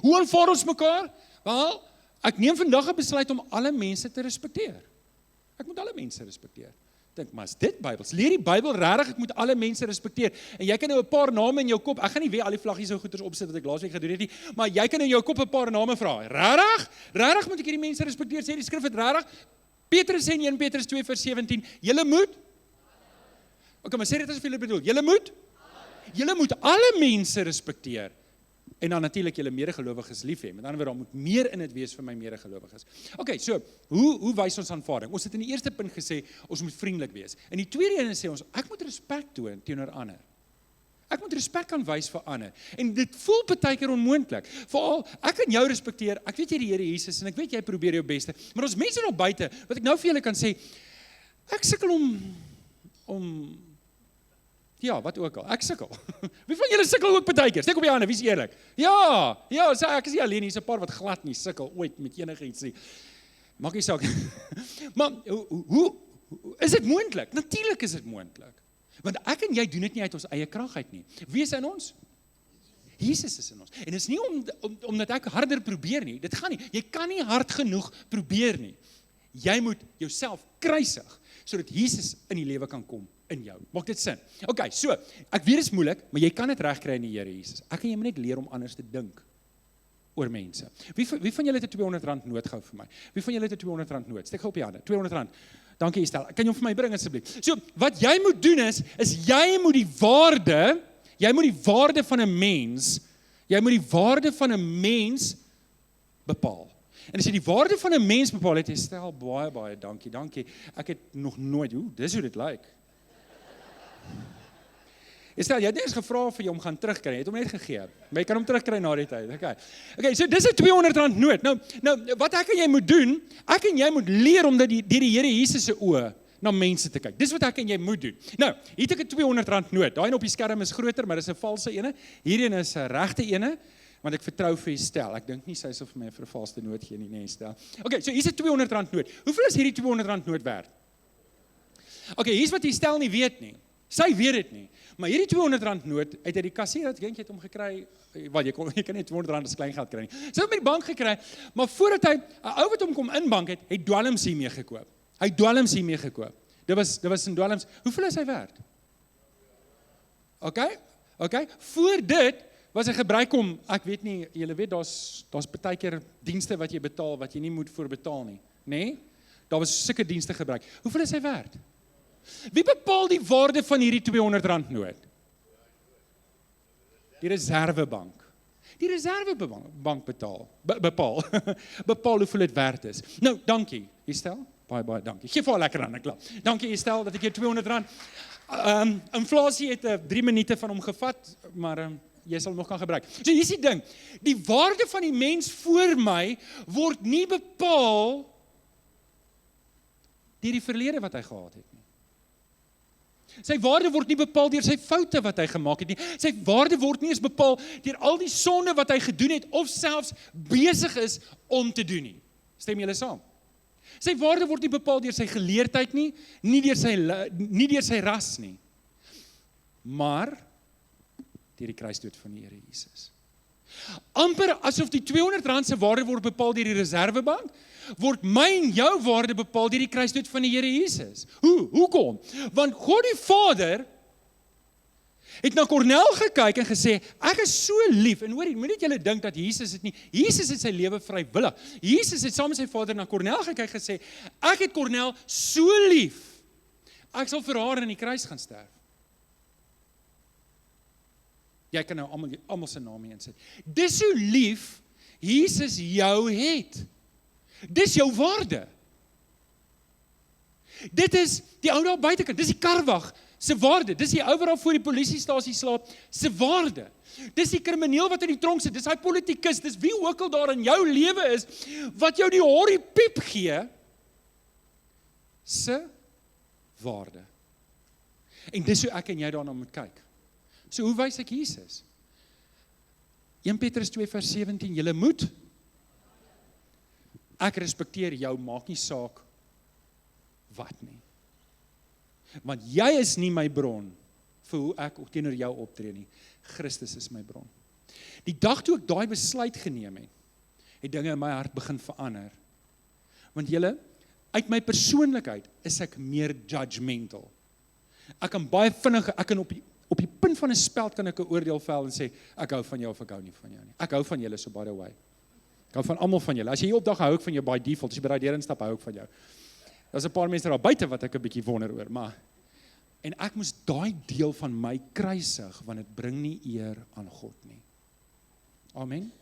Hoe aanvaar ons mekaar? Wel, ek neem vandag 'n besluit om alle mense te respekteer. Ek moet alle mense respekteer. Dink, maar is dit Bybels? Leer die Bybel regtig ek moet alle mense respekteer? En jy kan nou 'n paar name in jou kop, ek gaan nie weer al die vlaggies so goeders opsit wat ek laasweek gedoen het nie, maar jy kan in jou kop 'n paar name vra. Regtig? Regtig moet ek hierdie mense respekteer? Sê die skrif het regtig? Petrus sê in 1 Petrus 2 vers 17, julle moet? Okay, maar sê dit as julle bedoel, julle moet alle mense respekteer. En dan natuurlik julle medegelowiges lief hê. Met ander woorde, daar moet meer in dit wees vir my medegelowiges. Okay, so, hoe wys ons aanvaarding? Ons het in die eerste punt gesê, ons moet vriendelik wees. In die tweede ene sê ons, ek moet respek toon teenoor ander. Ek moet respek kan wys vir ander. En dit voel partykeer onmoontlik. Veral, ek kan jou respekteer, ek weet jy die Here Jesus, en ek weet jy probeer jou beste, maar ons mense daar buite, wat ek nou vir julle kan sê, ek sukkel om ja, wat ook al, ek sukkel. Wie van julle sukkel ook partykeer? Steek op die hande, wie is eerlik? Ja, sê ek is nie alleen, hier's 'n paar wat glad nie sukkel ooit met enigiets nie. Maak nie saak. Maar hoe is dit moontlik? Natuurlik is dit moontlik. Want ek en jy doen dit nie uit ons eie krag uit nie. Wie is in ons? Jesus is in ons. En dit is nie omdat ek harder probeer nie. Dit gaan nie. Jy kan nie hard genoeg probeer nie. Jy moet jouself kruisig sodat Jesus in die lewe kan kom in jou. Maak dit sin? Okay, so, ek weet dit is moeilik, maar jy kan dit regkry in die Here Jesus. Ek en jy moet net leer om anders te dink oor mense. Wie van julle het 'n R200 noot gehou vir my? Wie van julle het 'n R200 noot? Steek gou op die hande. R200. Dankie Estel. Kan jy hom vir my bring asseblief? So, wat jy moet doen is jy moet die waarde van 'n mens bepaal. En as jy die waarde van 'n mens bepaal het, Estel, baie dankie. Ek het nog nooit, dis hoe dit lyk. Estel, jy het eers gevra vir jou om gaan terugkry, jy het hom net gegee, maar jy kan hom terugkry na die tyd, okay, so dis 'n R200 noot, nou, wat ek en jy moet doen, ek en jy moet leer om deur die Here Jesus se oë na mense te kyk, dis wat ek en jy moet doen. Nou, hier het ek 'n R200 noot, daai op die skerm is groter, maar dis 'n valse ene, hierdie is 'n regte ene, want ek vertrou vir Estel, ek dink nie sy sal vir my 'n vervalste noot gee nie, Estel. Okay, so hier's 'n R200 noot, hoeveel is hierdie R200 noot werd? Okay, hier's wat Estel nie weet nie, sy weet dit nie, maar hierdie R200 noot, uit die kassier, ek dink jy het hom gekry, wel, jy kan nie R200 as kleingeld kry nie, sy het hom met die bank gekry, maar voordat hy, 'n ou wat hom kom inbank het dwelms hiermee gekoop, dit was in dwelms, hoeveel is hy werd? Okay, voor dit, was hy gebruik om, ek weet nie, julle weet, daar's baie keer dienste wat jy betaal, wat jy nie moet voor betaal nie, nee? Daar was sulke dienste gebruik, hoeveel is hy werd? Wie bepaal die waarde van hierdie R200 noot? Die Reservebank. Die Reservebank bepaal hoeveel dit werd is. Nou, dankie, Estel. Baie dankie. Geef vir haar lekker hande klap. Dankie Estel dat ek jou R200. Inflasie het 3 minute van hom gevat, maar jy sal nog kan gebruik. So hier is die ding. Die waarde van die mens voor my word nie bepaal deur die verlede wat hy gehad het nie. Sy waarde word nie bepaal deur sy foute wat hy gemaak het nie. Sy waarde word nie eens bepaal deur al die sonde wat hy gedoen het of selfs besig is om te doen nie. Stem julle saam? Sy waarde word nie bepaal deur sy geleerdheid nie, nie deur sy ras nie. Maar deur die kruisdood van die Here Jesus. Amper asof die R200 se waarde word bepaal deur die Reservebank, word my en jou waarde bepaal deur die kruisdood van die Here Jesus. Hoekom? Want God die Vader het na Kornel gekyk en gesê, ek is so lief, en hoor, moet net julle dink dat Jesus het sy lewe vrywillig. Jesus het saam met sy Vader na Kornel gekyk en gesê, ek het Kornel so lief, ek sal vir haar in die kruis gaan sterf. Jy kan nou almal se name insit. Dis hoe lief Jesus jou het. Dis jou waarde. Dit is die ou daar buitekant, dis die karwag se waarde, dis die ou wat daar voor die polisiestasie slaap se waarde. Dis die krimineel wat in die tronk sit, dis hy politikus, dis wie ook al daar in jou lewe is, wat jou die horrie piep gee, se waarde. En dis hoe ek en jy daarna moet kyk. So hoe wys ek Jesus? 1 Petrus 2 vers 17, julle moet, ek respekteer jou, maak nie saak wat nie. Want jy is nie my bron vir hoe ek teenoor jou optree nie. Christus is my bron. Die dag toe ek daai besluit geneem het dinge in my hart begin verander. Want julle, uit my persoonlikheid is ek meer judgmental. Ek kan baie vinnig, ek kan op die punt van 'n speld kan ek 'n oordeel vel en sê, ek hou van jou of ek hou nie van jou nie. Ek hou van julle so by the way. Ek hou van almal van julle. As jy hier opdag, hou ek van jou by default. As jy by daai deur instap, hou ek van jou. Daar's 'n paar mense daar buite wat ek 'n bietjie wonder oor, maar en ek moes daai deel van my kruisig, want dit bring nie eer aan God nie. Amen.